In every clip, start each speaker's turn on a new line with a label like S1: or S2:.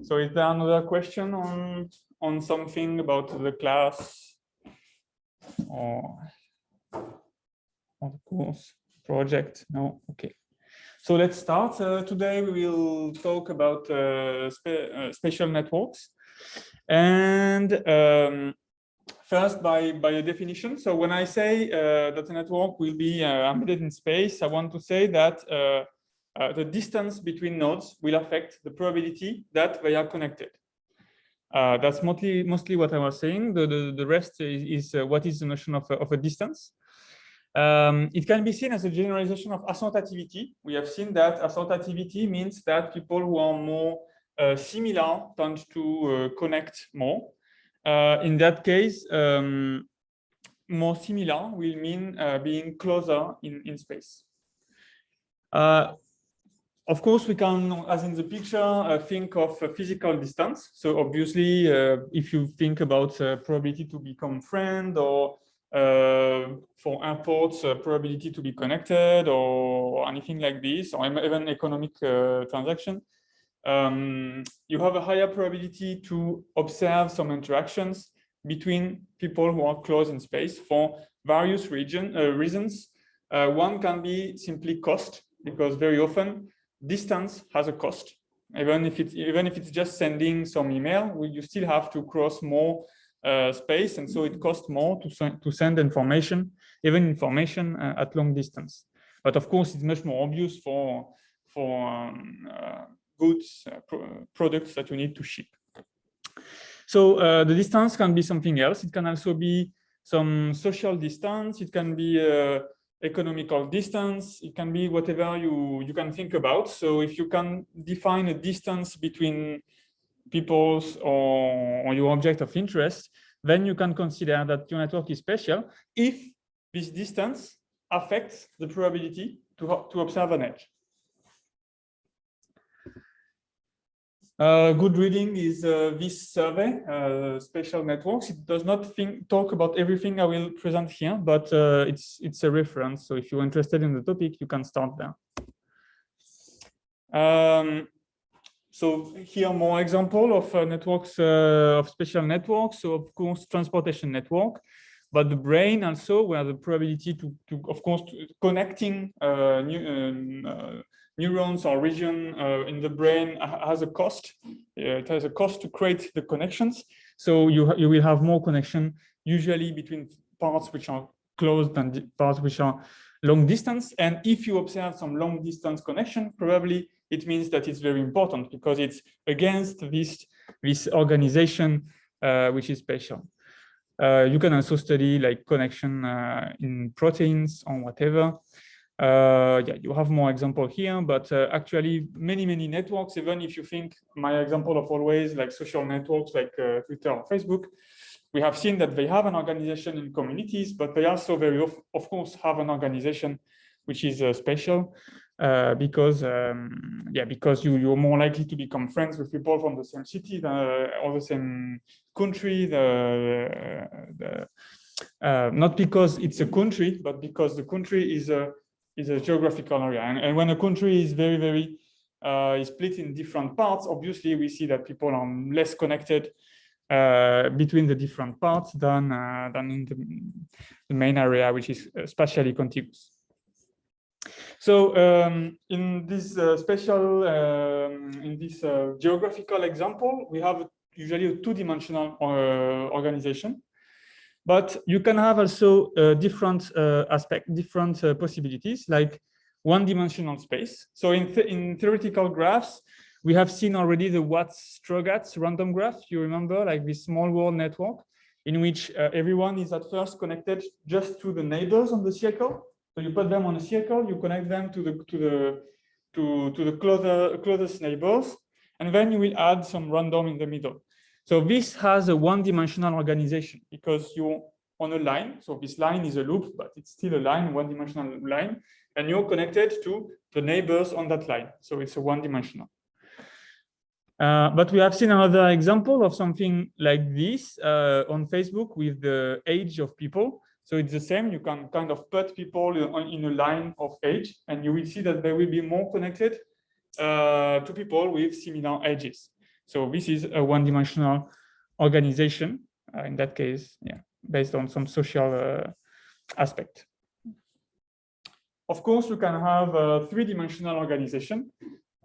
S1: So is there another question on something about the class or the course project? No? Okay. So let's start. Today we will talk about spatial networks. And first, by a definition. So when I say that a network will be embedded in space, I want to say that the distance between nodes will affect the probability that they are connected. That's mostly what I was saying. The rest is what is the notion of a distance. It can be seen as a generalization of associativity. We have seen that associativity means that people who are more similar tend to connect more. In that case, more similar will mean being closer in space. Of course, we can, as in the picture, think of physical distance. So obviously, if you think about probability to become friend, or for airports, probability to be connected, or anything like this, or even economic transaction, you have a higher probability to observe some interactions between people who are close in space for various reasons. One can be simply cost, because very often distance has a cost. Even if it's just sending some email, you still have to cross more space, and so it costs more to send information, even information at long distance. But of course, it's much more obvious for goods, products that you need to ship. So the distance can be something else. It can also be some social distance. It can be economical distance. It can be whatever you can think about. So if you can define a distance between peoples or your object of interest, then you can consider that your network is spatial if this distance affects the probability to observe an edge. Good reading is this survey, spatial networks. It does not talk about everything I will present here, but it's a reference. So if you're interested in the topic, you can start there. So here more example of networks, of spatial networks. So of course, transportation network, but the brain also, where the probability to of course, connecting neurons or region in the brain has a cost. It has a cost to create the connections. So you will have more connection usually between parts which are close than parts which are long distance. And if you observe some long distance connection, probably it means that it's very important because it's against this organization which is spatial. You can also study like connection in proteins or whatever. Yeah, you have more example here, but actually many networks, even if you think my example of always like social networks like Twitter or Facebook, we have seen that they have an organization in communities, but they also very of course have an organization which is spatial because you're more likely to become friends with people from the same city or the same country. Not because it's a country, but because the country is a geographical area. And when a country is very is split in different parts, obviously we see that people are less connected between the different parts than in the main area, which is spatially contiguous. So in this geographical example, we have usually a two-dimensional organization. But you can have also different possibilities, like one-dimensional space. So in theoretical graphs, we have seen already the Watts-Strogatz random graph. You remember, like this small world network, in which everyone is at first connected just to the neighbors on the circle. So you put them on a circle, you connect them to the closest neighbors, and then you will add some random in the middle. So this has a one-dimensional organization because you're on a line. So this line is a loop, but it's still a line, one-dimensional line, and you're connected to the neighbors on that line. So it's a one-dimensional. But we have seen another example of something like this on Facebook with the age of people. So it's the same. You can kind of put people in a line of age, and you will see that they will be more connected to people with similar ages. So this is a one-dimensional organization in that case, yeah, based on some social aspect. Of course, you can have a three-dimensional organization.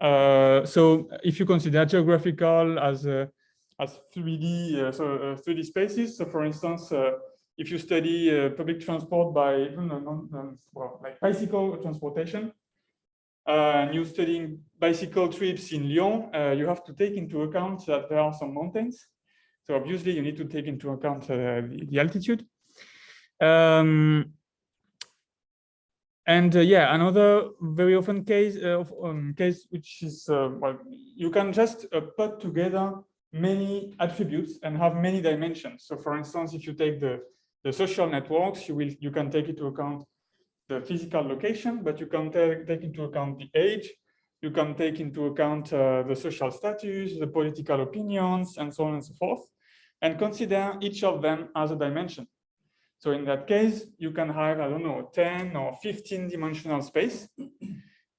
S1: So if you consider geographical as 3D, 3D spaces. So for instance, if you study public transport by like bicycle transportation, and you're studying bicycle trips in Lyon, you have to take into account that there are some mountains. So obviously you need to take into account the altitude. Yeah, another very often case which is well, you can just put together many attributes and have many dimensions. So for instance, if you take the social networks, you can take into account the physical location, but you can take into account the age, you can take into account the social status, the political opinions, and so on and so forth, and consider each of them as a dimension. So in that case, you can have, I don't know, 10 or 15 dimensional space,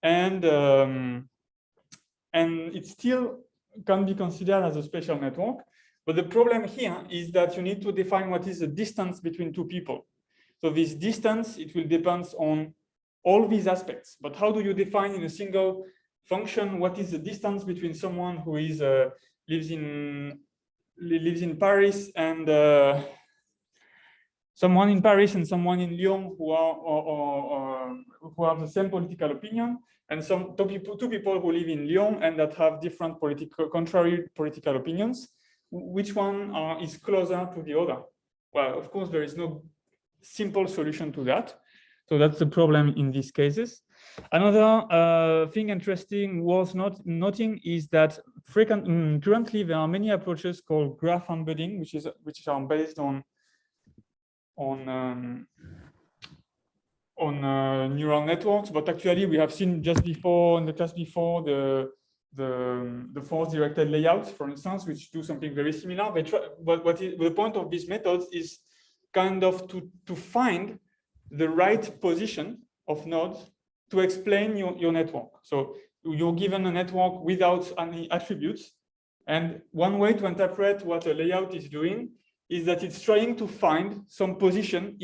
S1: and it still can be considered as a spatial network. But the problem here is that you need to define what is the distance between two people. So this distance, it will depend on all these aspects. But how do you define in a single function what is the distance between someone who is lives in Paris and someone in Paris and someone in Lyon who have the same political opinion, and two people who live in Lyon and that have different contrary political opinions? Which one is closer to the other? Well, of course, there is no simple solution to that. So that's the problem in these cases. Another thing interesting worth noting is that currently there are many approaches called graph embedding, which are based on neural networks. But actually, we have seen just before in the class before the force-directed layouts, for instance, which do something very similar. They try, but the point of these methods is kind of to find the right position of nodes to explain your network. So you're given a network without any attributes, and one way to interpret what a layout is doing is that it's trying to find some position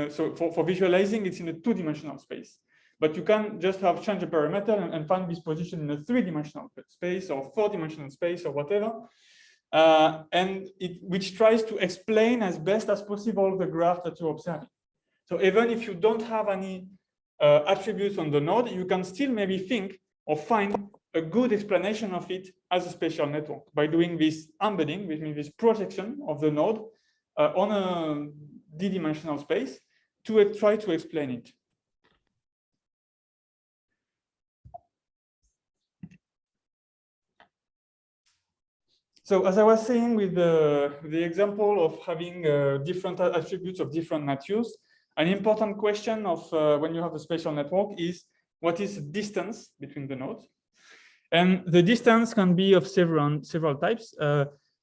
S1: so for visualizing, it's in a two-dimensional space. But you can just change a parameter and find this position in a three-dimensional space or four-dimensional space or whatever. Which tries to explain as best as possible the graph that you're observing. So even if you don't have any attributes on the node, you can still maybe think or find a good explanation of it as a spatial network by doing this embedding, which means this projection of the node on a d-dimensional space to try to explain it. So as I was saying with the example of having different attributes of different natures, an important question of when you have a spatial network is what is the distance between the nodes? And the distance can be of several types.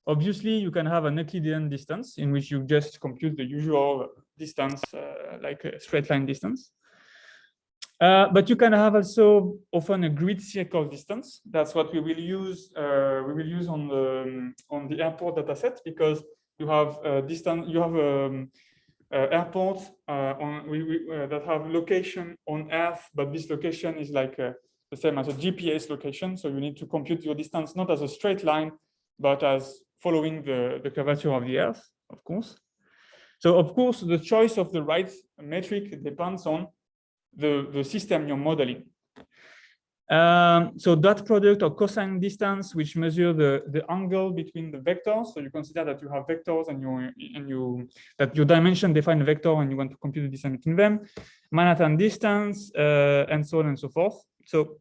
S1: Obviously, you can have an Euclidean distance in which you just compute the usual distance, like a straight line distance. But you can have also often a grid circle distance. That's what we will use. We will use on the airport dataset, because you have distance. You have airports that have location on Earth, but this location is like the same as a GPS location. So you need to compute your distance not as a straight line, but as following the curvature of the Earth, of course. So of course, the choice of the right metric depends on the system you're modeling. So dot product or cosine distance, which measure the angle between the vectors. So you consider that you have vectors that your dimension define a vector and you want to compute the distance between them. Manhattan distance, and so on and so forth. So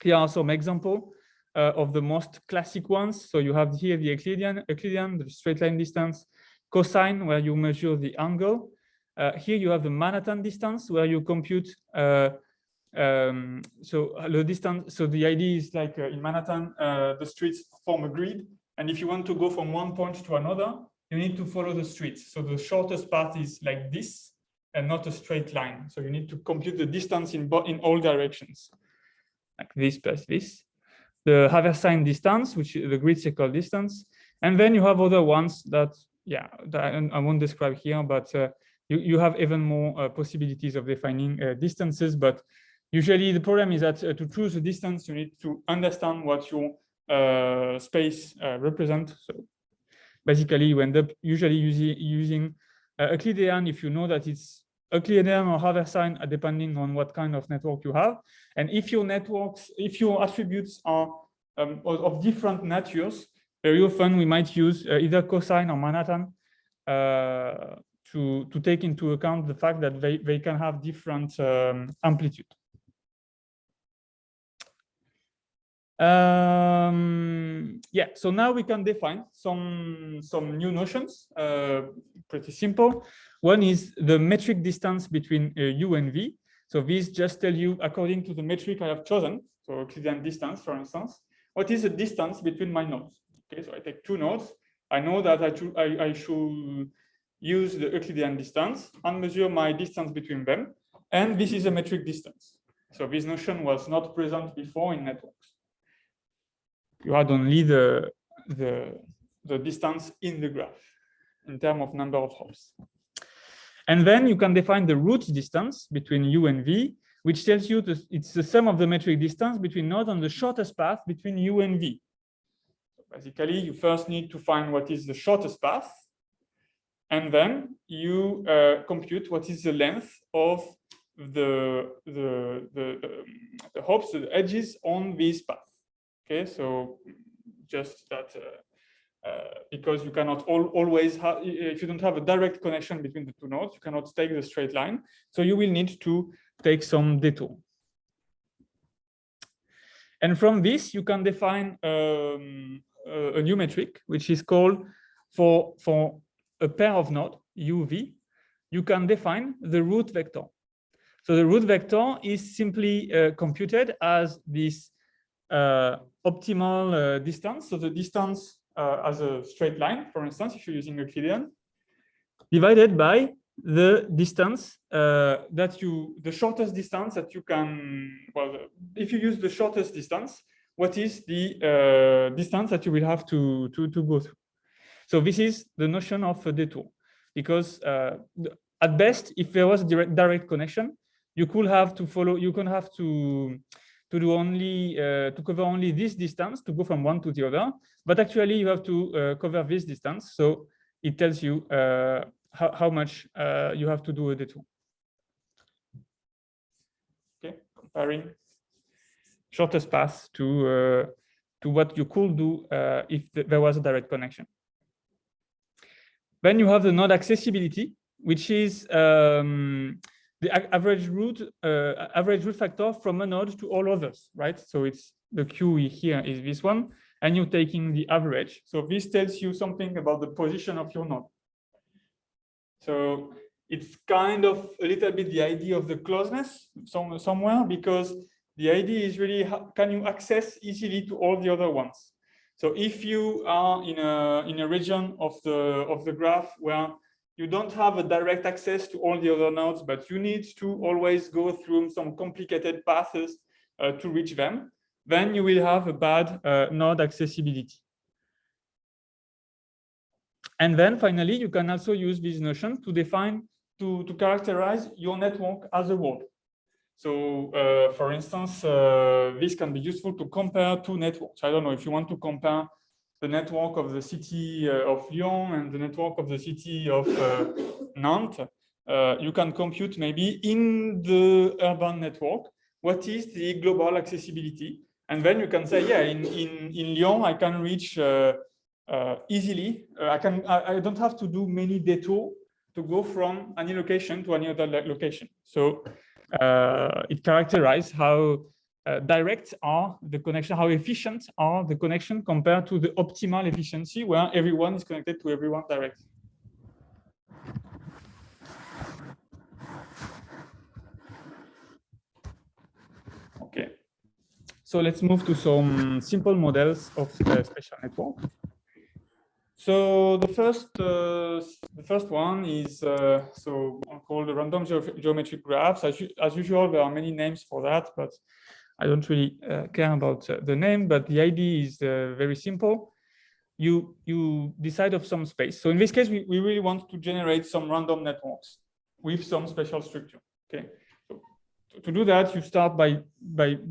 S1: here are some examples of the most classic ones. So you have here the Euclidean, the straight line distance, cosine, where you measure the angle. Here you have the Manhattan distance, where you compute so the distance. So the idea is like in Manhattan, the streets form a grid, and if you want to go from one point to another, you need to follow the streets. So the shortest path is like this, and not a straight line. So you need to compute the distance in all directions, like this plus this. the Haversine distance, which is the grid circle distance. And then you have other ones that, yeah, that I won't describe here, but you have even more possibilities of defining distances. But usually the problem is that to choose a distance, you need to understand what your space represents. So basically, you end up usually using Euclidean if you know that it's Euclidean or Haversine, depending on what kind of network you have. And if your networks, if your attributes are of different natures, very often we might use either cosine or Manhattan to take into account the fact that they can have different amplitude. Yeah, so now we can define some new notions, pretty simple. One is the metric distance between U and V. So these just tell you, according to the metric I have chosen, so Euclidean distance, for instance, what is the distance between my nodes? Okay, so I take two nodes. I know that I should use the Euclidean distance and measure my distance between them. And this is a metric distance. So this notion was not present before in networks. You had only the distance in the graph in terms of number of hops. And then you can define the root distance between U and V, which tells you that it's the sum of the metric distance between nodes on the shortest path between U and V. So basically, you first need to find what is the shortest path, and then you compute what is the length of the hops, the edges on this path. Okay, so just that because you cannot always have, if you don't have a direct connection between the two nodes, you cannot take the straight line. So you will need to take some detour. And from this, you can define a new metric, which is called for a pair of nodes, UV, you can define the root vector. So the root vector is simply computed as this optimal distance. So the distance as a straight line, for instance, if you're using Euclidean, divided by the distance the shortest distance that you can, well, if you use the shortest distance, what is the distance that you will have to go through. So this is the notion of a detour, because at best, if there was a direct connection, you could have to follow, you can have to do only to cover only this distance to go from one to the other, but actually you have to cover this distance. So it tells you how much you have to do a detour. Okay, comparing shortest path to what you could do if there was a direct connection. Then you have the node accessibility, which is the average root factor from a node to all others, right? So it's the Q here is this one, and you're taking the average. So this tells you something about the position of your node. So it's kind of a little bit the idea of the closeness somewhere, because the idea is really how can you access easily to all the other ones. So if you are in a region of the graph where you don't have a direct access to all the other nodes, but you need to always go through some complicated paths to reach them, then you will have a bad node accessibility. And then finally, you can also use this notion to define, to characterize your network as a whole. So for instance, this can be useful to compare two networks. I don't know if you want to compare the network of the city of Lyon and the network of the city of Nantes. You can compute maybe in the urban network, what is the global accessibility? And then you can say, yeah, in Lyon, I can reach easily. I don't have to do many detours to go from any location to any other location. So it characterizes how direct are the connection, how efficient are the connection compared to the optimal efficiency where everyone is connected to everyone directly. Okay, so let's move to some simple models of spatial network. So the first one is so called the random geometric graphs. As usual, there are many names for that, but I don't really care about the name, but the idea is very simple. You decide of some space. So in this case, we really want to generate some random networks with some special structure. Okay. So to do that, you start by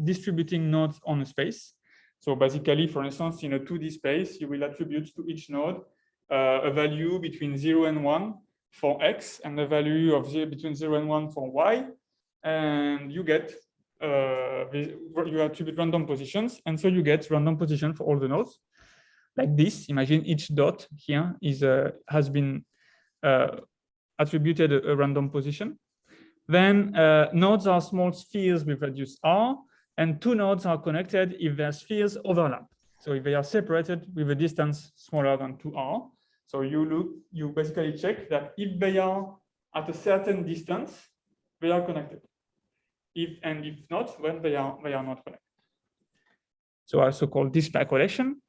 S1: distributing nodes on a space. So basically, for instance, in a 2D space, you will attribute to each node a value between 0 and 1 for x, and a value of between 0 and 1 for y, and you get you attribute random positions, and so you get random position for all the nodes. Like this, imagine each dot here has been attributed a random position. Then nodes are small spheres with radius r, and two nodes are connected if their spheres overlap. So if they are separated with a distance smaller than 2r, so you basically check that if they are at a certain distance, they are connected. If not, then they are not connected. So also called display collection.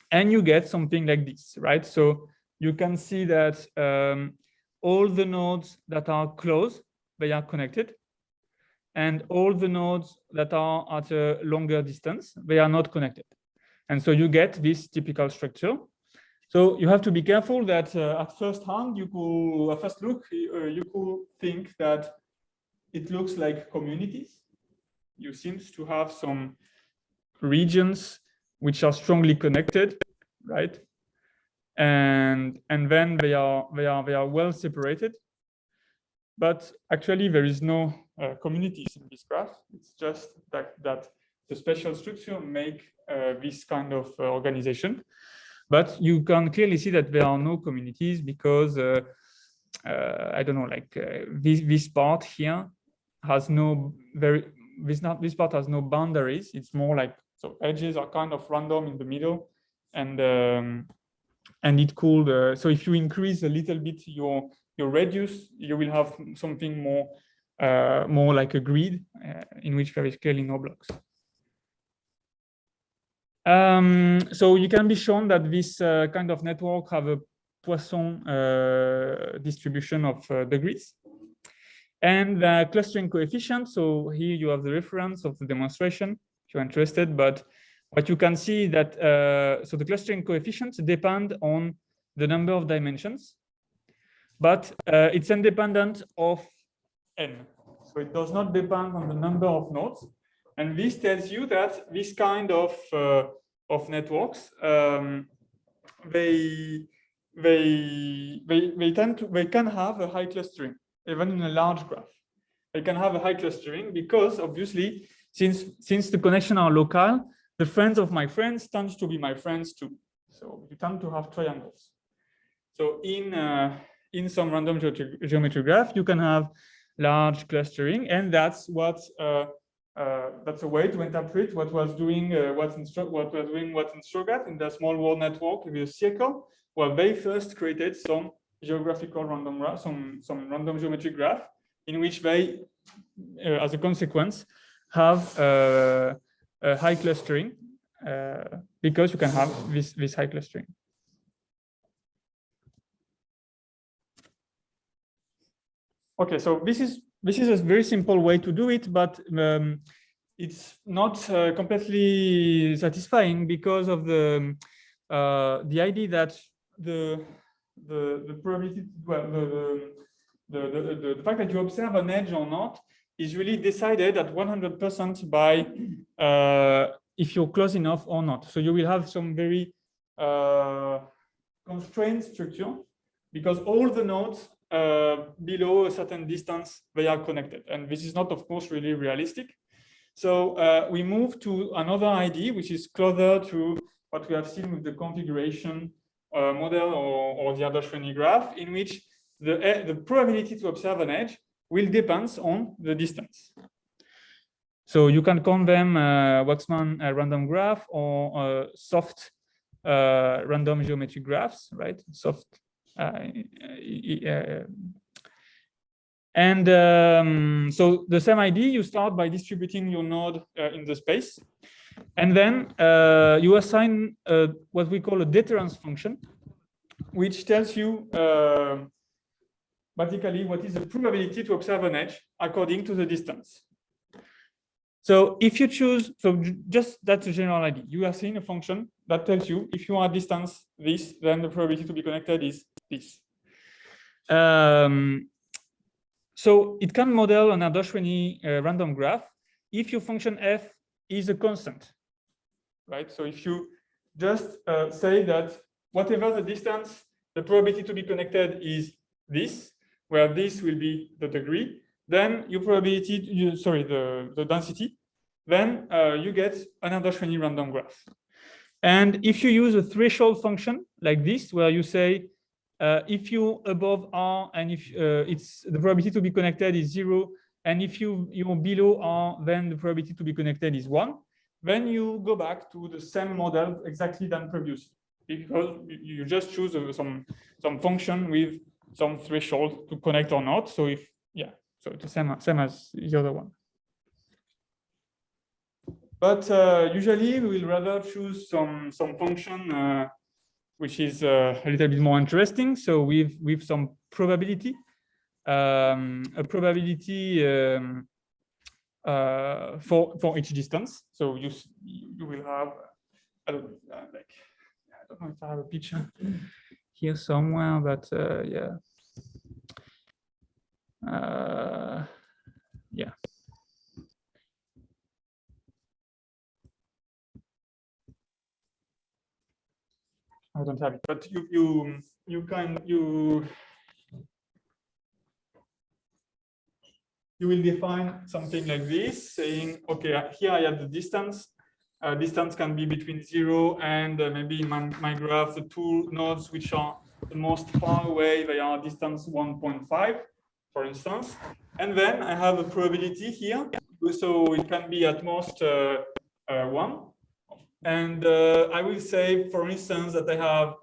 S1: And you get something like this, right? So you can see that all the nodes that are close, they are connected. And all the nodes that are at a longer distance, they are not connected. And so you get this typical structure. So you have to be careful that at first hand, at first look, you could think that it looks like communities. You seem to have some regions which are strongly connected, right? And then they are well separated. But actually, there is no communities in this graph. It's just that the special structure make this kind of organization. But you can clearly see that there are no communities because I don't know, like this part here has no this part has no boundaries. It's more like, so edges are kind of random in the middle, and it could so if you increase a little bit your radius, you will have something more like a grid in which there is clearly no blocks. So you can be shown that this kind of network have a Poisson distribution of degrees. And the clustering coefficient, so here you have the reference of the demonstration if you're interested, but what you can see that, so the clustering coefficients depend on the number of dimensions, but it's independent of n. So it does not depend on the number of nodes. And this tells you that this kind of networks, they can have a high clustering, even in a large graph. They can have a high clustering because obviously, since the connections are local, the friends of my friends tend to be my friends too. So you tend to have triangles. So in some random geometry graph, you can have large clustering, and that's what that's a way to interpret what was doing Watson Strogatz in the small world network with a circle, where they first created some geographical random graph, some random geometry graph, in which they, as a consequence, have a high clustering because you can have this high clustering. Okay, so this is a very simple way to do it, but it's not completely satisfying because of the idea that the probability, well, the fact that you observe an edge or not is really decided at 100% by if you're close enough or not. So you will have some very constrained structure because all the nodes below a certain distance, they are connected. And this is not, of course, really realistic. So we move to another idea, which is closer to what we have seen with the configuration model or the Ardashirani graph, in which the probability to observe an edge will depend on the distance. So you can call them Waxman random graph or soft random geometry graphs, right? Soft. So the same idea, you start by distributing your node in the space, and then you assign what we call a deterrence function, which tells you basically what is the probability to observe an edge according to the distance. So if you choose, so just that's a general idea. You are seeing a function that tells you if you are at distance this, then the probability to be connected is this. So it can model an Erdős-Rényi random graph if your function f is a constant, right? So if you just say that whatever the distance, the probability to be connected is this, where this will be the degree, then your probability, the density, then you get an Erdős-Rényi random graph. And if you use a threshold function like this, where you say, if you above R and if it's the probability to be connected is 0, and if you're below R, then the probability to be connected is 1, then you go back to the same model exactly than previously, because you just choose some function with some threshold to connect or not. So if, yeah, so it's the same as the other one. But usually we will rather choose some function which is a little bit more interesting. So with some probability, a probability for each distance. So you will have, I don't know if I have a picture here somewhere, but yeah. Yeah. I don't have it, but you will define something like this, saying, okay, here I have the distance. Distance can be between 0 and maybe in my graph, the two nodes which are the most far away, they are distance 1.5, for instance. And then I have a probability here. So it can be at most 1. And I will say, for instance, that I have,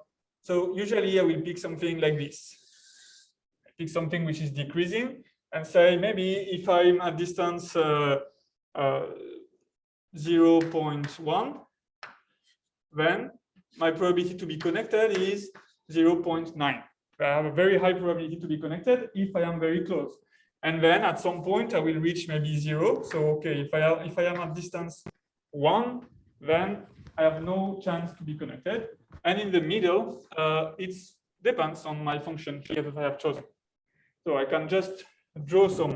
S1: so usually I will pick something like this. I pick something which is decreasing and say, maybe if I'm at distance 0.1, then my probability to be connected is 0.9. I have a very high probability to be connected if I am very close. And then at some point I will reach maybe 0. So okay, if I am at distance 1, then I have no chance to be connected. And in the middle, it depends on my function here that I have chosen. So I can just draw some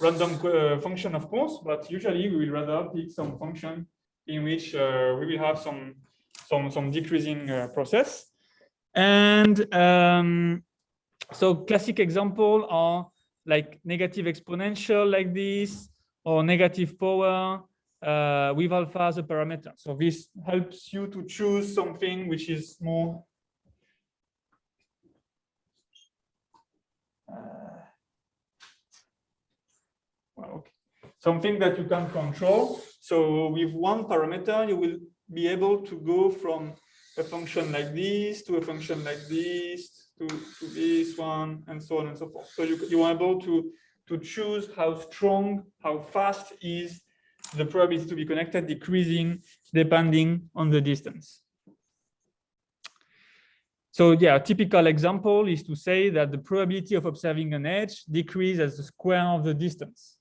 S1: random function, of course, but usually we will rather pick some function in which we will have some decreasing process. And so classic example are like negative exponential like this, or negative power with alpha as a parameter. So this helps you to choose something which is more well, okay. Something that you can control. So with one parameter, you will be able to go from a function like this to a function like this to this one, and so on and so forth. So you are able to choose how strong, how fast is the probability to be connected, decreasing depending on the distance. So yeah, a typical example is to say that the probability of observing an edge decreases as the square of the distance.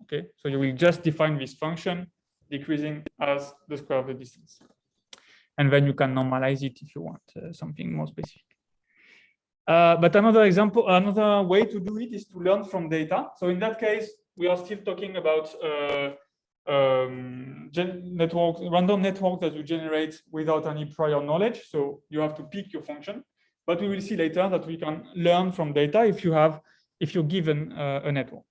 S1: Okay, so you will just define this function decreasing as the square of the distance. And then you can normalize it if you want something more specific. But another example, another way to do it is to learn from data. So in that case, we are still talking about random network that you generate without any prior knowledge. So you have to pick your function. But we will see later that we can learn from data if you're given a network.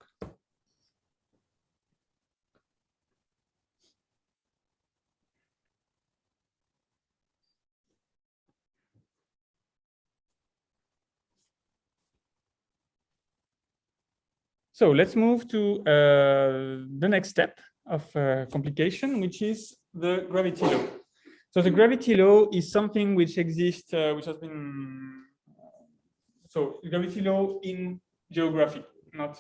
S1: So let's move to the next step of complication, which is the gravity law. So the gravity law is something which exists, which has been, so gravity law in geography, not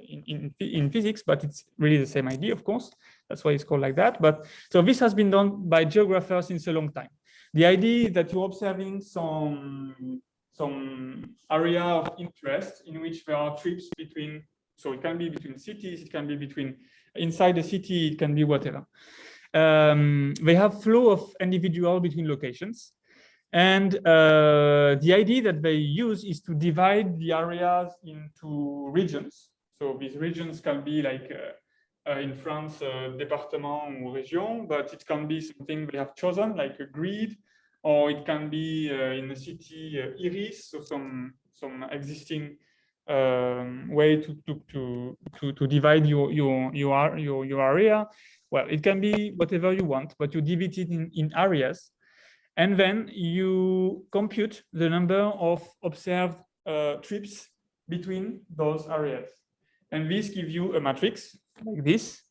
S1: in physics, but it's really the same idea, of course. That's why it's called like that. But so this has been done by geographers since a long time. The idea is that you're observing some area of interest in which there are trips between, so it can be between cities, it can be between inside the city, it can be whatever. They have flow of individual between locations. And the idea that they use is to divide the areas into regions. So these regions can be like in France, département or région, but it can be something they have chosen, like a grid, or it can be in a city iris, so some existing way to divide your area. Well, it can be whatever you want, but you divide it in areas. And then you compute the number of observed trips between those areas. And this gives you a matrix like this,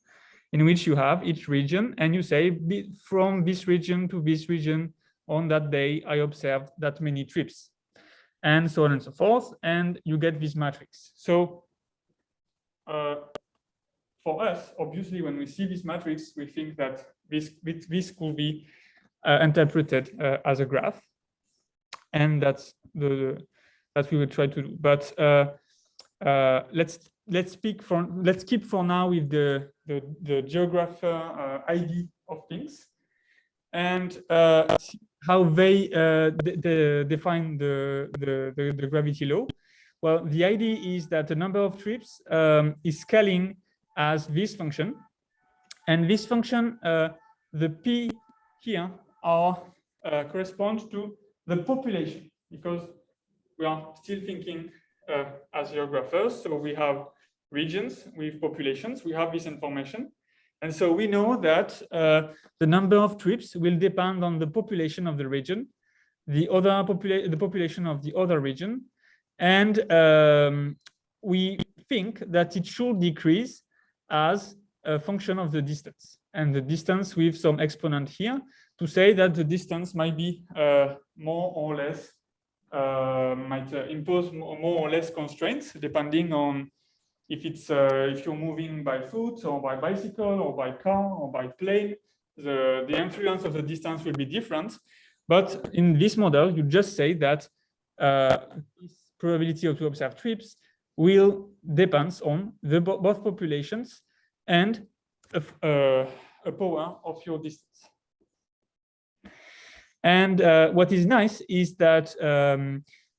S1: in which you have each region, and you say, from this region to this region, on that day, I observed that many trips, and so on and so forth, and you get this matrix. So for us, obviously, when we see this matrix, we think that this could be interpreted as a graph, and that's that we will try to do. But let's keep for now with the geographer ID of things, and how they define the gravity law. Well, the idea is that the number of trips is scaling as this function, and this function, the p here corresponds to the population, because we are still thinking as geographers. So we have regions with populations, we have this information. And so we know that the number of trips will depend on the population of the region, the population of the other region. And we think that it should decrease as a function of the distance, and the distance with some exponent here to say that the distance might be more or less, might impose more or less constraints depending on if it's if you're moving by foot or by bicycle or by car or by plane. The influence of the distance will be different. But in this model, you just say that this probability of to observe trips will depend on both populations and a power of your distance. And what is nice is that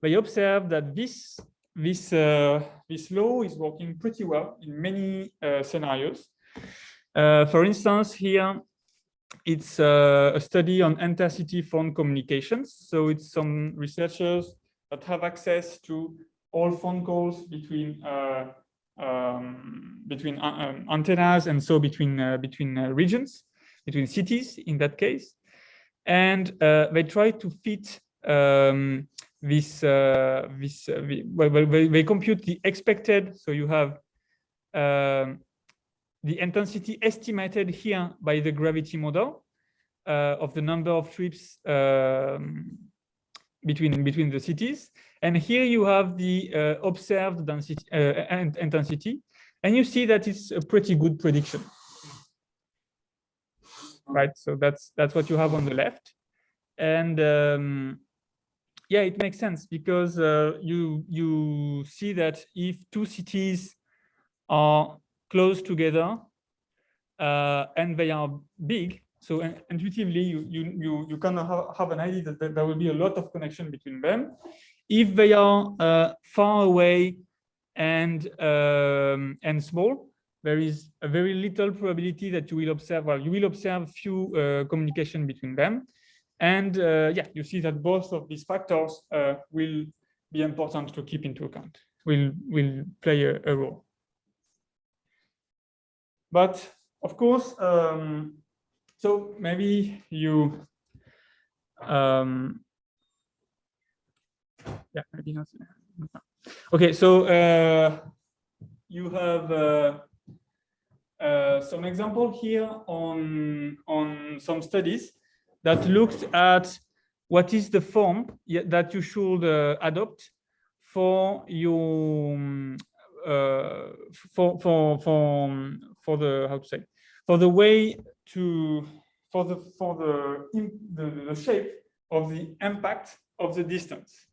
S1: they observe that this law is working pretty well in many scenarios. For instance, here it's a study on intercity phone communications. So it's some researchers that have access to all phone calls between antennas, and so between regions, between cities in that case. And they try to fit they compute the expected. So you have the intensity estimated here by the gravity model of the number of trips between the cities. And here you have the observed density intensity, and you see that it's a pretty good prediction. Right, so that's what you have on the left, and yeah, it makes sense, because you see that if two cities are close together and they are big, so intuitively you kind of have an idea that there will be a lot of connection between them. If they are far away and small, there is a very little probability that you will observe. Well, you will observe few communication between them, and yeah, you see that both of these factors will be important to keep into account. Will play a role. But of course, so maybe you, yeah, maybe not. Okay, so you have some example here on some studies that looked at what is the form that you should adopt for your for the, how to say, for the way to for the shape of the impact of the distance.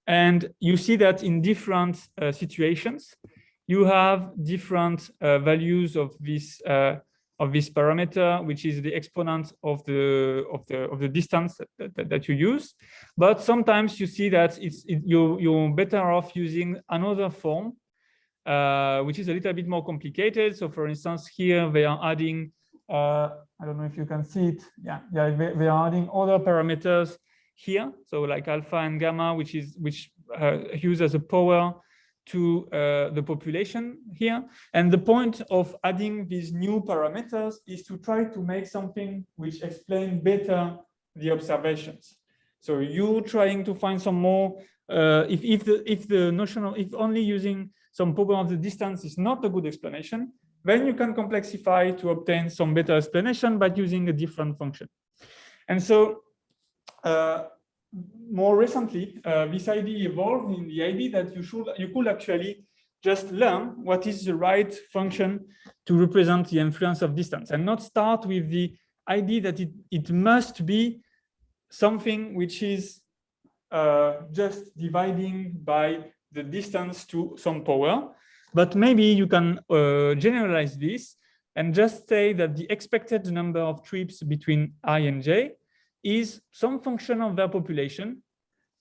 S1: And you see that in different situations, you have different values of this parameter, which is the exponent of the distance that you use. But sometimes you see that you're better off using another form, which is a little bit more complicated. So for instance, here they are adding, I don't know if you can see it. Yeah, they are adding other parameters here. So like alpha and gamma, which use as a power to the population here. And the point of adding these new parameters is to try to make something which explains better the observations. So you trying to find some more, if only using some power of the distance is not a good explanation, then you can complexify to obtain some better explanation by using a different function. And so more recently, this idea evolved in the idea that you could actually just learn what is the right function to represent the influence of distance, and not start with the idea that it must be something which is just dividing by the distance to some power. But maybe you can generalize this and just say that the expected number of trips between I and j is some function of their population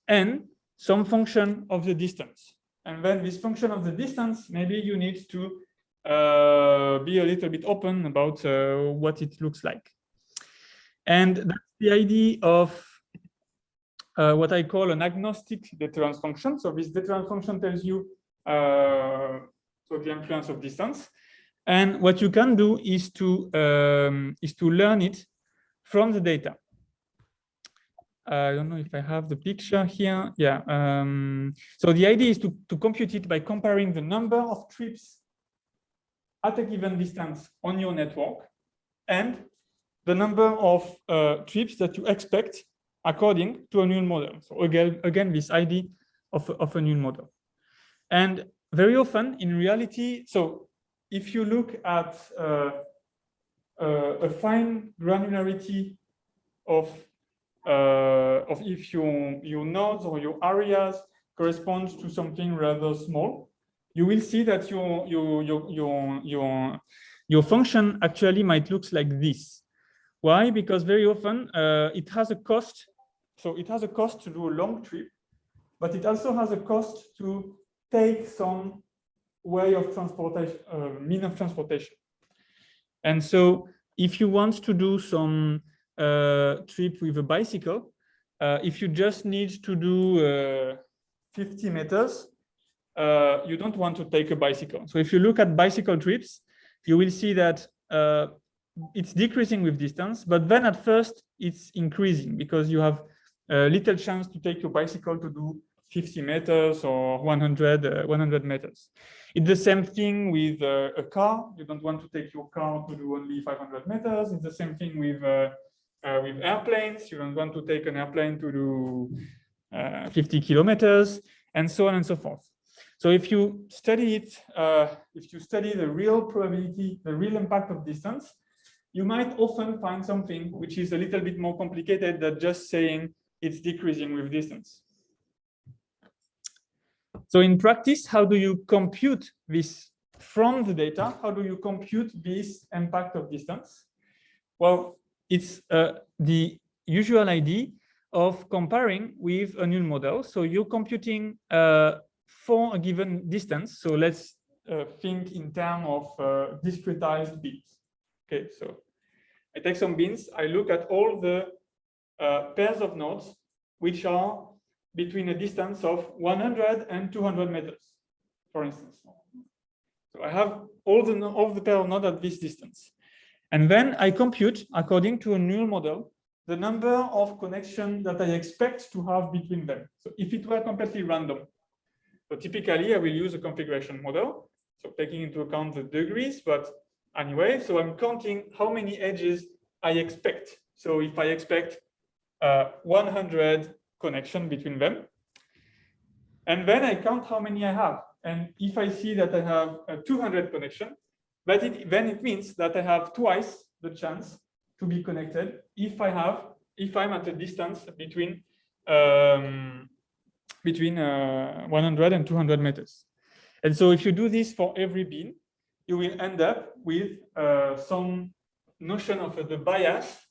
S1: and some function of the distance. And then this function of the distance, maybe you need to be a little bit open about what it looks like. And that's the idea of what I call an agnostic deterrence function. So this deterrence function tells you so the influence of distance. And what you can do is to learn it from the data. I don't know if I have the picture here. Yeah. So the idea is to compute it by comparing the number of trips at a given distance on your network and the number of trips that you expect according to a neural model. So again, this idea of a neural model. And very often in reality, so if you look at a fine granularity of if your nodes or your areas corresponds to something rather small, you will see that your function actually might look like this. Why? Because very often it has a cost. So it has a cost to do a long trip, but it also has a cost to take some way of transportation, mean of transportation. And so if you want to do some trip with a bicycle, if you just need to do 50 meters, you don't want to take a bicycle. So if you look at bicycle trips, you will see that it's decreasing with distance, but then at first it's increasing because you have little chance to take your bicycle to do 50 meters or 100 meters. It's the same thing with a car. You don't want to take your car to do only 500 meters. It's the same thing with airplanes. You don't want to take an airplane to do 50 kilometers, and so on and so forth. So if you study it, if you study the real probability, the real impact of distance, you might often find something which is a little bit more complicated than just saying it's decreasing with distance. So in practice, how do you compute this from the data? How do you compute this impact of distance? Well, it's the usual idea of comparing with a neural model. So you're computing for a given distance. So let's think in terms of discretized bins. Okay, so I take some bins. I look at all the pairs of nodes which are between a distance of 100 and 200 meters, for instance. So I have all the pair of nodes at this distance. And then I compute, according to a neural model, the number of connections that I expect to have between them. So if it were completely random, so typically I will use a configuration model, so taking into account the degrees, but anyway, so I'm counting how many edges I expect. So if I expect 100 connection between them, and then I count how many I have. And if I see that I have 200 connection, then it means that I have twice the chance to be connected if I'm at a distance between 100 and 200 meters. And so if you do this for every bin, you will end up with some notion of the bias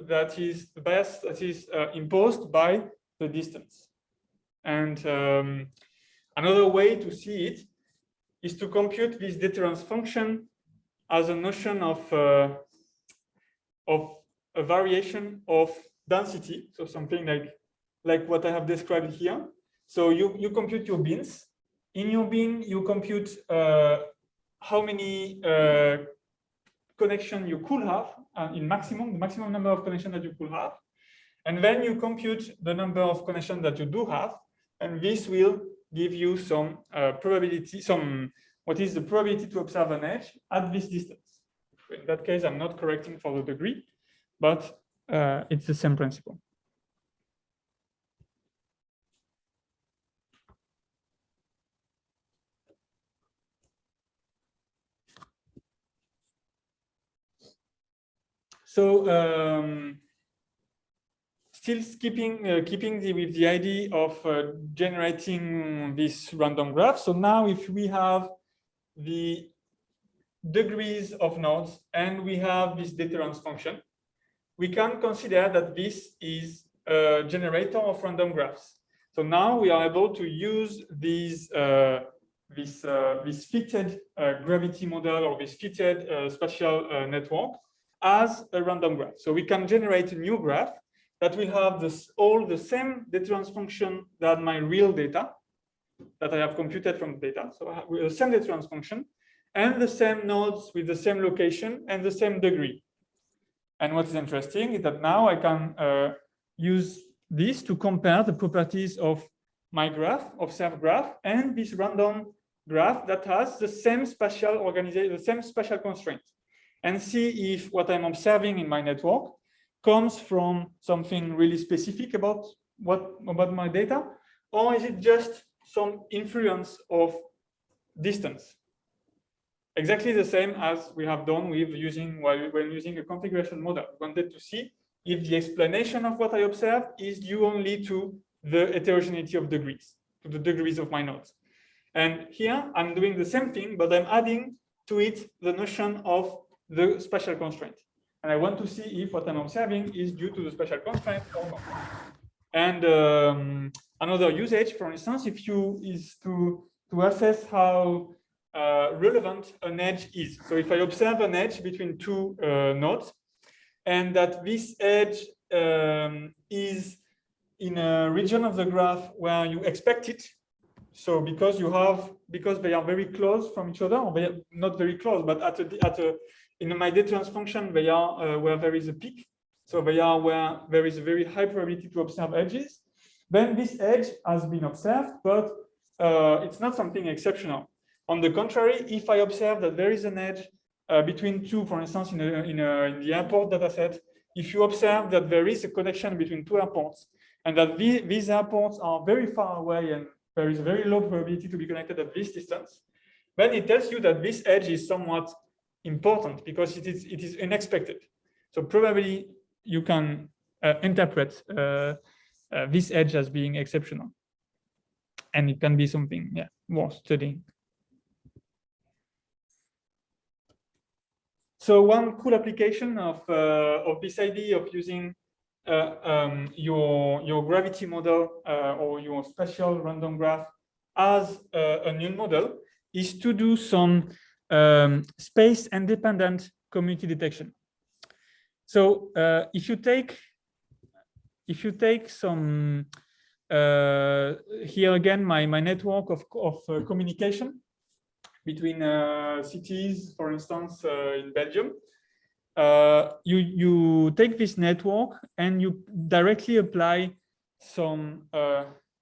S1: that is imposed by the distance. And another way to see it is to compute this deterrence function as a notion of a variation of density. So something like what I have described here. So you compute your bins. In your bin, you compute how many connection you could have the maximum number of connections that you could have. And then you compute the number of connections that you do have. And this will give you some probability, what is the probability to observe an edge at this distance. In that case, I'm not correcting for the degree, but it's the same principle. So still keeping with the idea of generating this random graph. So now if we have the degrees of nodes and we have this deterrence function, we can consider that this is a generator of random graphs. So now we are able to use these this fitted gravity model or this fitted spatial network as a random graph. So we can generate a new graph that will have all the same deterrence function that my real data that I have computed from the data. So I have the same deterrence function and the same nodes with the same location and the same degree. And what is interesting is that now I can use this to compare the properties of my graph, observed graph, and this random graph that has the same spatial organization, the same spatial constraints, and see if what I'm observing in my network comes from something really specific about my data, or is it just some influence of distance? Exactly the same as we have done with when using a configuration model. We wanted to see if the explanation of what I observe is due only to the heterogeneity of degrees, to the degrees of my nodes. And here I'm doing the same thing, but I'm adding to it the notion of the spatial constraint. And I want to see if what I'm observing is due to the spatial constraint or not. And another usage, for instance, is to assess how relevant an edge is. So if I observe an edge between two nodes, and that this edge is in a region of the graph where you expect it. So because they are very close from each other, or they are not very close, but in my deterrence function, they are where there is a peak. So they are where there is a very high probability to observe edges. Then this edge has been observed, but it's not something exceptional. On the contrary, if I observe that there is an edge between two, for instance, in the airport dataset, if you observe that there is a connection between two airports and that these airports are very far away and there is a very low probability to be connected at this distance, then it tells you that this edge is somewhat important because it is unexpected. So probably you can interpret this edge as being exceptional, and it can be something worth studying. So one cool application of this idea of using your gravity model or your spatial random graph as a null model is to do some space-independent community detection. So if you take some here again my network of communication between cities, for instance, in Belgium, you take this network and you directly apply some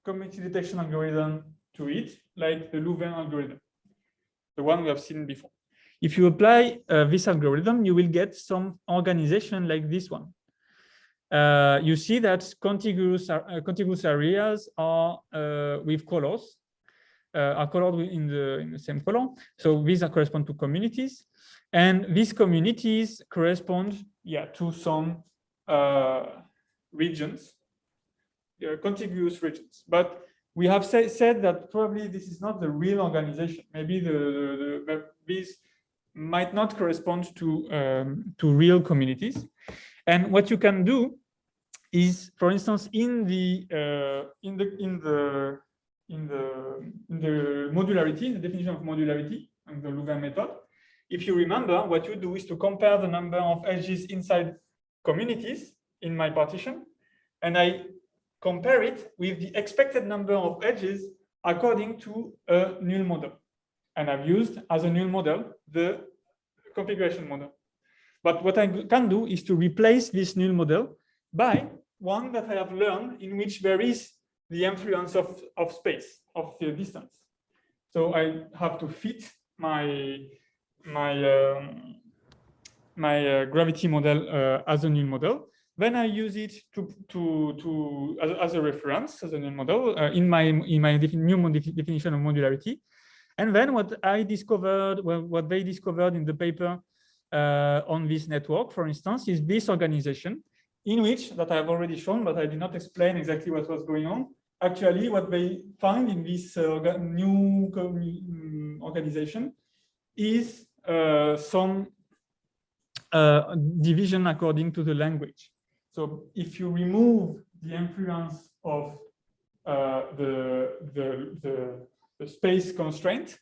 S1: community detection algorithm to it, like the Louvain algorithm, the one we have seen before. If you apply this algorithm, you will get some organization like this one. You see that contiguous areas are with colors, are colored in the same color. So these correspond to communities, and these communities correspond, to some regions, contiguous regions. But we have said that probably this is not the real organization. Maybe these might not correspond to real communities. And what you can do is, for instance, in the modularity, in the definition of modularity, and the Louvain method, if you remember, what you do is to compare the number of edges inside communities in my partition, and I compare it with the expected number of edges according to a null model. And I've used as a null model the configuration model. But what I can do is to replace this null model by one that I have learned in which there is the influence of space, of the distance. So I have to fit my gravity model as a null model. Then I use it as a reference, as a null model in my new definition of modularity. And then what I discovered, well, what they discovered in the paper on this network, for instance, is this organization in which, that I have already shown, but I did not explain exactly what was going on. Actually, what they find in this new organization is some division according to the language. So if you remove the influence of the space constraint,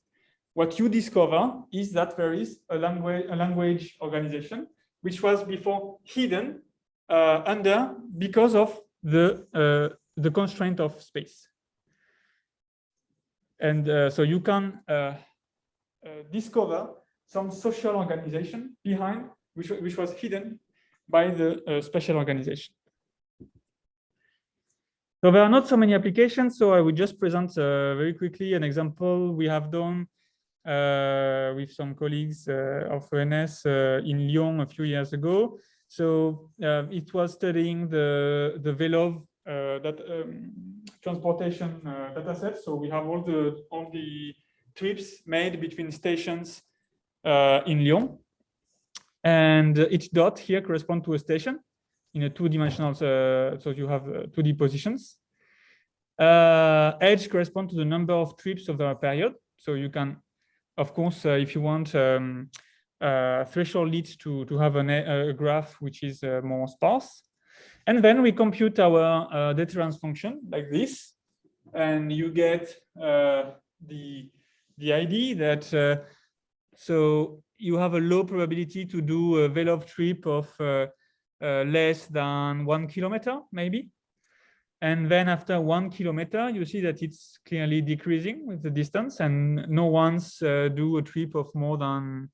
S1: what you discover is that there is a language organization which was before hidden because of the constraint of space. And so you can discover some social organization behind which was hidden by the spatial organization. So there are not so many applications, so I will just present very quickly an example we have done with some colleagues of ENS in Lyon a few years ago. So it was studying the VELOV transportation dataset. So we have all the trips made between stations in Lyon, and each dot here corresponds to a station in a two-dimensional. So you have 2D positions. Edge correspond to the number of trips of the period. So you can, of course, if you want, threshold leads to have a graph which is more sparse. And then we compute our deterrence function like this, and you get the idea that so you have a low probability to do a VELOV trip of less than 1 kilometer, maybe. And then after 1 kilometer, you see that it's clearly decreasing with the distance, and no ones do a trip of more than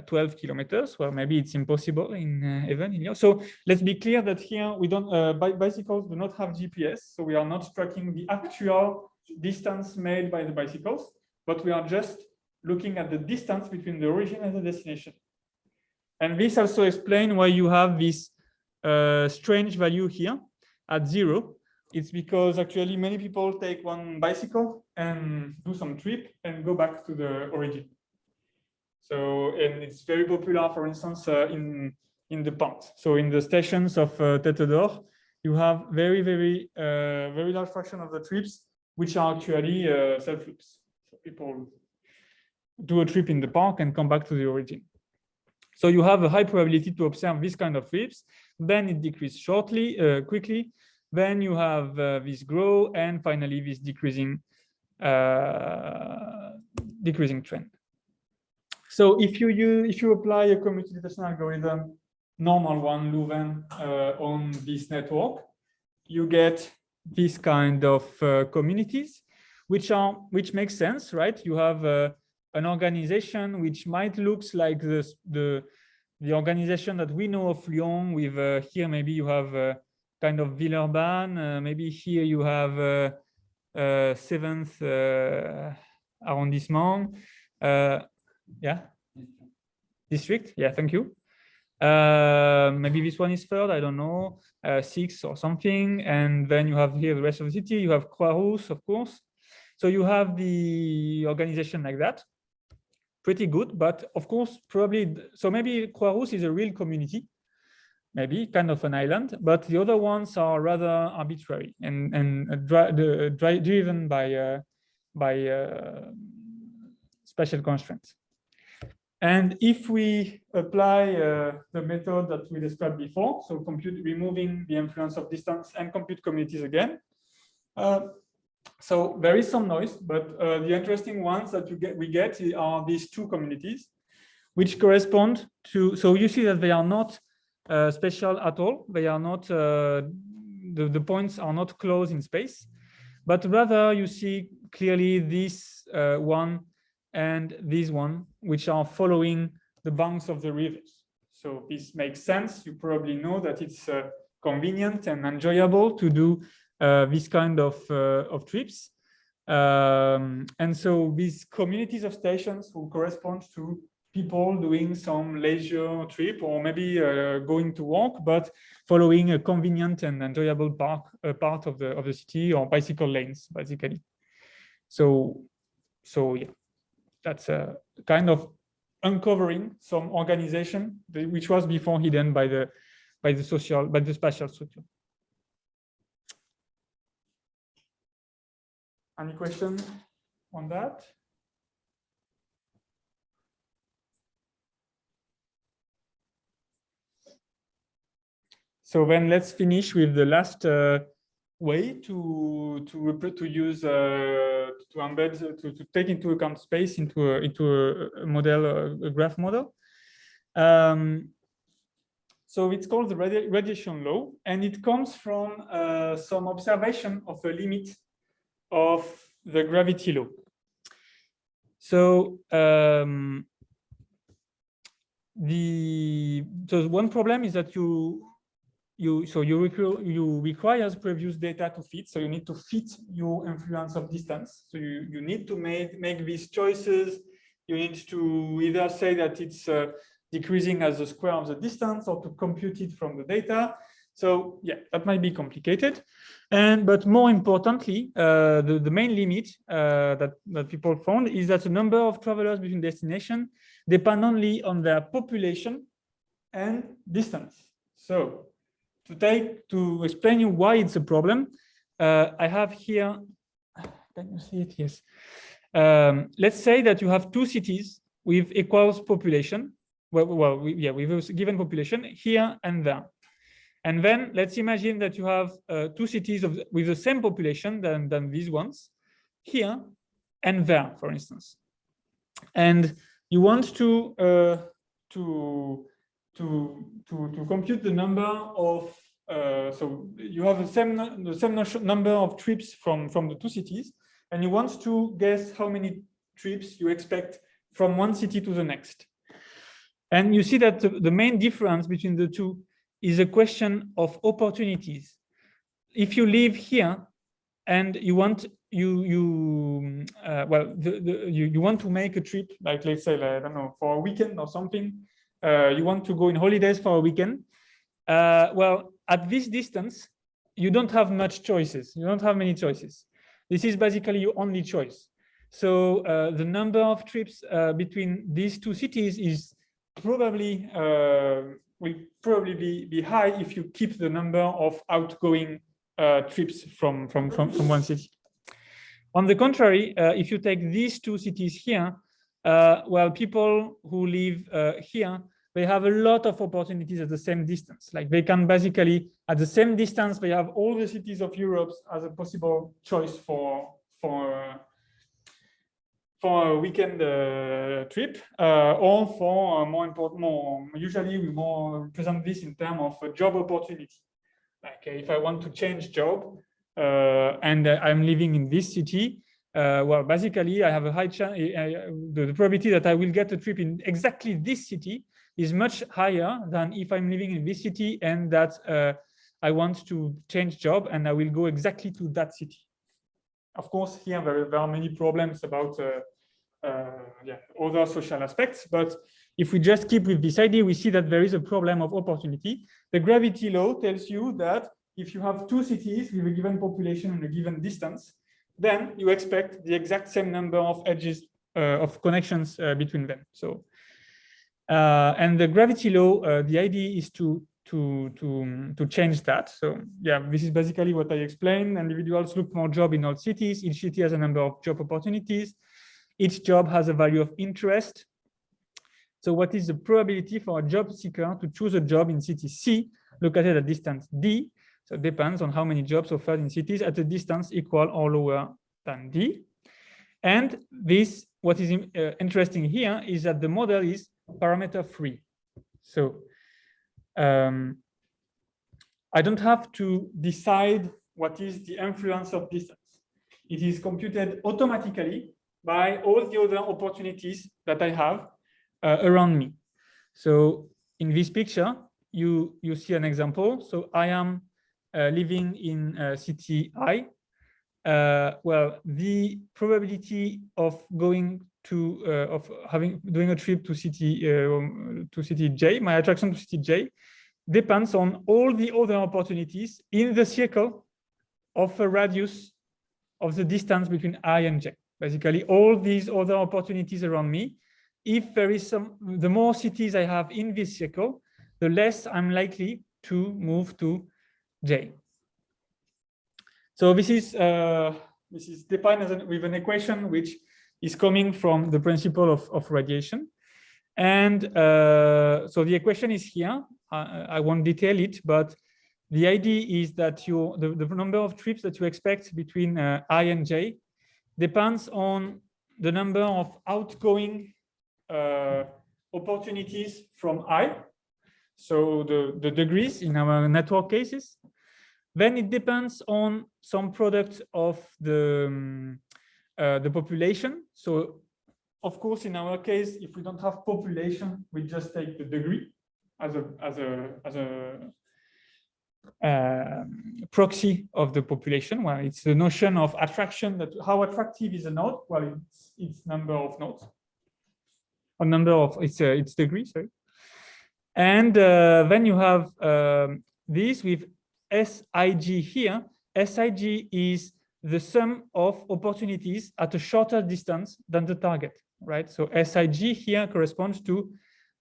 S1: 12 kilometers. Well, maybe it's impossible even in Lyon. So let's be clear that here we don't bicycles do not have GPS, so we are not tracking the actual distance made by the bicycles, but we are just looking at the distance between the origin and the destination. And this also explains why you have this strange value here at 0. It's because actually many people take one bicycle and do some trip and go back to the origin. So, and it's very popular, for instance, in the Pente. So in the stations of Tête d'Or, you have very large fraction of the trips which are actually self-loops. So people do a trip in the park and come back to the origin. So you have a high probability to observe this kind of trips. Then it decreases quickly. Then you have this grow, and finally this decreasing trend. So if you apply a commutation algorithm, normal one, Louvain, on this network, you get this kind of communities, which makes sense, right? You have an organization which might looks like the organization that we know of Lyon. With here maybe you have kind of Villeurbanne. Maybe here you have 7th arrondissement. Yeah, district. Yeah, thank you. Maybe this one is 3rd, I don't know, 6th or something. And then you have here the rest of the city. You have Croix-Rousse, of course. So you have the organization like that. Pretty good, but of course, probably, so maybe Croix-Rousse is a real community. maybe kind of an island, but the other ones are rather arbitrary and driven by special constraints. And if we apply the method that we described before, so compute removing the influence of distance and compute communities again. So there is some noise, but the interesting ones that we get are these two communities, which correspond to, so you see that they are not special at all. They are not, the points are not closed in space, but rather you see clearly this one and this one, which are following the banks of the rivers. So this makes sense. You probably know that it's convenient and enjoyable to do this kind of trips. And so these communities of stations will correspond to people doing some leisure trip or maybe going to walk, but following a convenient and enjoyable part of the city or bicycle lanes, basically. So yeah, that's a kind of uncovering some organization which was before hidden by the spatial structure. Any question on that? So then let's finish with the last way to use to embed to take into account space into a model, a graph model. So it's called the radiation law, and it comes from some observation of a limit of the gravity law. So so one problem is that you require previous data to fit. So you need to fit your influence of distance. So you need to make these choices. You need to either say that it's decreasing as the square of the distance or to compute it from the data. So yeah, that might be complicated. But more importantly, the main limit that people found is that the number of travelers between destinations depend only on their population and distance. So to explain you why it's a problem, I have here, can you see it? Yes. Let's say that you have two cities with equal population. With a given population here and there. And then let's imagine that you have two cities with the same population than these ones here and there, for instance. And you want to compute the number of so you have the same number of trips from the two cities, and you want to guess how many trips you expect from one city to the next. And you see that the main difference between the two is a question of opportunities. If you live here and you want you want to make a trip, like let's say, I don't know, for a weekend or something, you want to go in holidays for a weekend. Well, at this distance, you don't have much choices. You don't have many choices. This is basically your only choice. So the number of trips between these two cities is probably will probably be high if you keep the number of outgoing trips from one city. On the contrary, if you take these two cities here, well, people who live here, they have a lot of opportunities at the same distance. Like they can basically, at the same distance, they have all the cities of Europe as a possible choice for a weekend trip, or for usually we more present this in terms of a job opportunity. Like if I want to change job and I'm living in this city, well, basically I have a high chance, the probability that I will get a trip in exactly this city is much higher than if I'm living in this city and that I want to change job and I will go exactly to that city. Of course, here there are many problems about other social aspects, but if we just keep with this idea, we see that there is a problem of opportunity. The gravity law tells you that if you have two cities with a given population and a given distance, then you expect the exact same number of edges of connections between them. So, and the gravity law, the idea is to to change that. So yeah, this is basically what I explained. Individuals look for a job in all cities. Each city has a number of job opportunities. Each job has a value of interest. So what is the probability for a job seeker to choose a job in city C located at distance D? So it depends on how many jobs offered in cities at a distance equal or lower than D. And this, what is interesting here is that the model is parameter free. So I don't have to decide what is the influence of distance. It is computed automatically by all the other opportunities that I have around me. So in this picture, you see an example. So I am living in city I. Well, the probability of going to doing a trip to city J, my attraction to city J, depends on all the other opportunities in the circle of a radius of the distance between I and J. Basically, all these other opportunities around me. If there is the more cities I have in this circle, the less I'm likely to move to J. So this is defined with an equation which is coming from the principle of radiation. And so the equation is here. I won't detail it, but the idea is that the number of trips that you expect between I and J depends on the number of outgoing opportunities from I. So the degrees in our network cases. Then it depends on some product of the population. So of course, in our case, if we don't have population, we just take the degree as a proxy of the population. Well, it's the notion of attraction, that how attractive is a node? Well, it's number of nodes, or number of it's degree, sorry. And then you have this with SIG here. SIG is the sum of opportunities at a shorter distance than the target, right? So SIG here corresponds to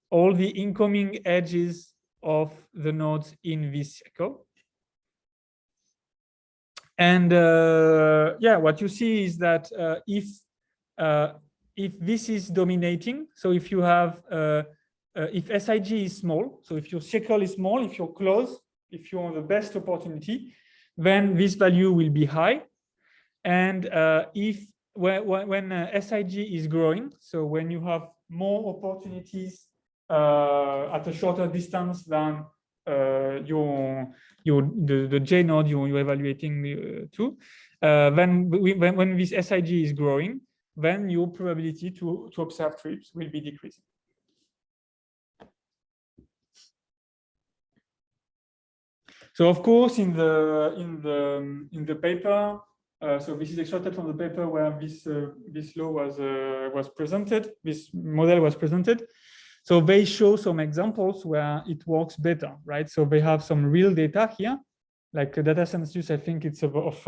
S1: all the incoming edges of the nodes in this circle. And yeah, what you see is that if this is dominating, so if you have if SIG is small, so if your circle is small, if you're close, if you're on the best opportunity, then this value will be high. And when SIG is growing, so when you have more opportunities at a shorter distance than the J node you're evaluating to, then when this SIG is growing, then your probability to observe trips will be decreasing. So of course, in the paper, so this is extracted from the paper where this law was presented. This model was presented. So they show some examples where it works better, right? So they have some real data here, like a data census. I think it's of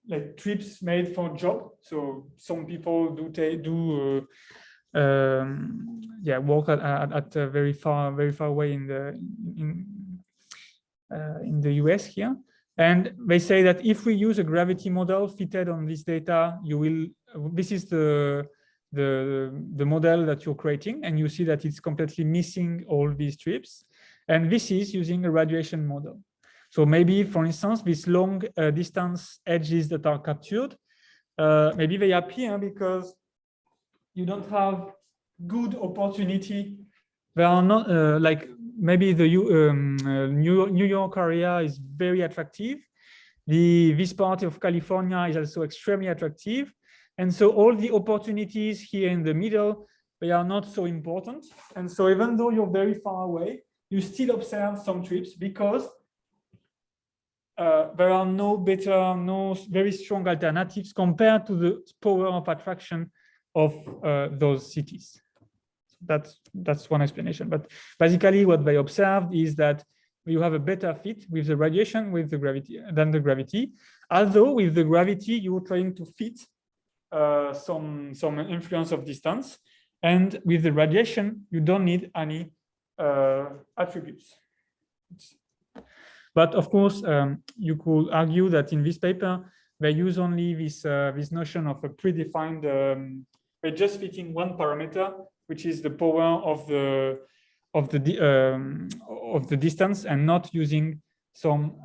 S1: like trips made for job. So some people work at very far away in the US here. And they say that if we use a gravity model fitted on this data, this is the model that you're creating, and you see that it's completely missing all these trips. And this is using a radiation model. So maybe, for instance, these long distance edges that are captured, maybe they appear because you don't have good opportunity. They are not like maybe the New York area is very attractive. This part of California is also extremely attractive. And so all the opportunities here in the middle, they are not so important. And so even though you're very far away, you still observe some trips because there are no very strong alternatives compared to the power of attraction of those cities. That's one explanation. But basically what they observed is that you have a better fit with the radiation than the gravity. Although with the gravity, you're trying to fit some influence of distance. And with the radiation, you don't need any attributes. But of course, you could argue that in this paper, they use only this notion of a predefined, they're just fitting one parameter, which is the power of the distance, and not using some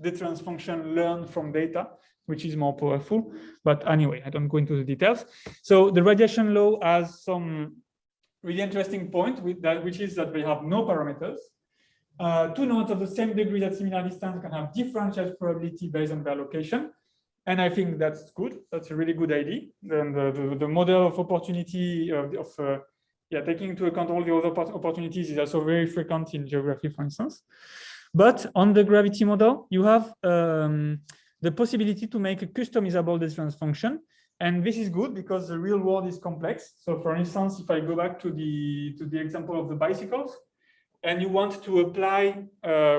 S1: difference function learned from data, which is more powerful. But anyway, I don't go into the details. So the radiation law has some really interesting point with that, which is that they have no parameters. Two nodes of the same degree at similar distance can have differential probability based on their location. And I think that's good. That's a really good idea. Then the model of opportunity taking into account all the other opportunities is also very frequent in geography, for instance. But on the gravity model, you have the possibility to make a customizable difference function. And this is good because the real world is complex. So for instance, if I go back to the example of the bicycles, and you want to apply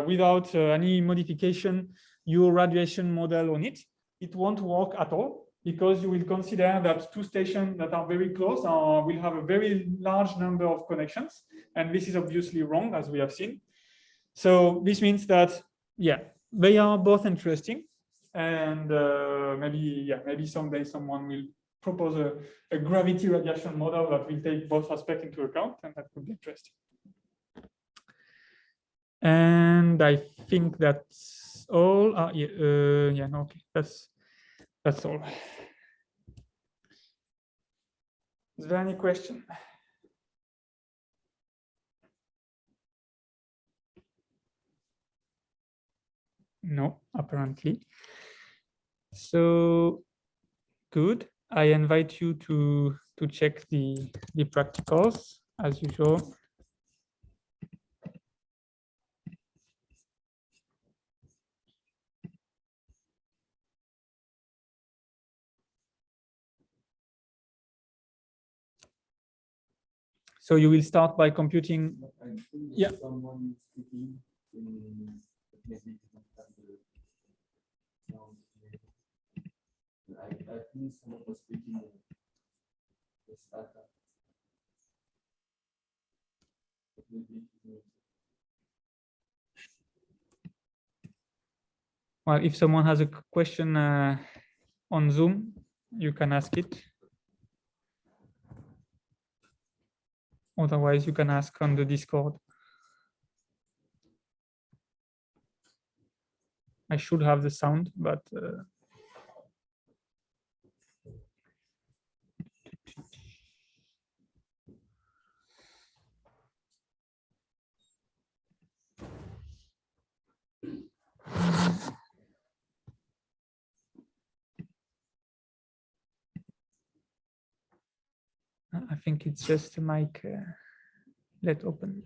S1: without any modification your radiation model on it, it won't work at all, because you will consider that two stations that are very close will have a very large number of connections. And this is obviously wrong, as we have seen. So this means that, yeah, they are both interesting. And maybe someday someone will propose a gravity radiation model that will take both aspects into account, and that could be interesting. And I think that's all. Okay, that's all. Is there any question? No, apparently. So good. I invite you to check the practicals as usual. So you will start by computing. Yeah.
S2: I think someone was speaking the startup.
S1: Well, if someone has a question on Zoom, you can ask it. Otherwise, you can ask on the Discord. I should have the sound, but I think it's just a mic. Let's open.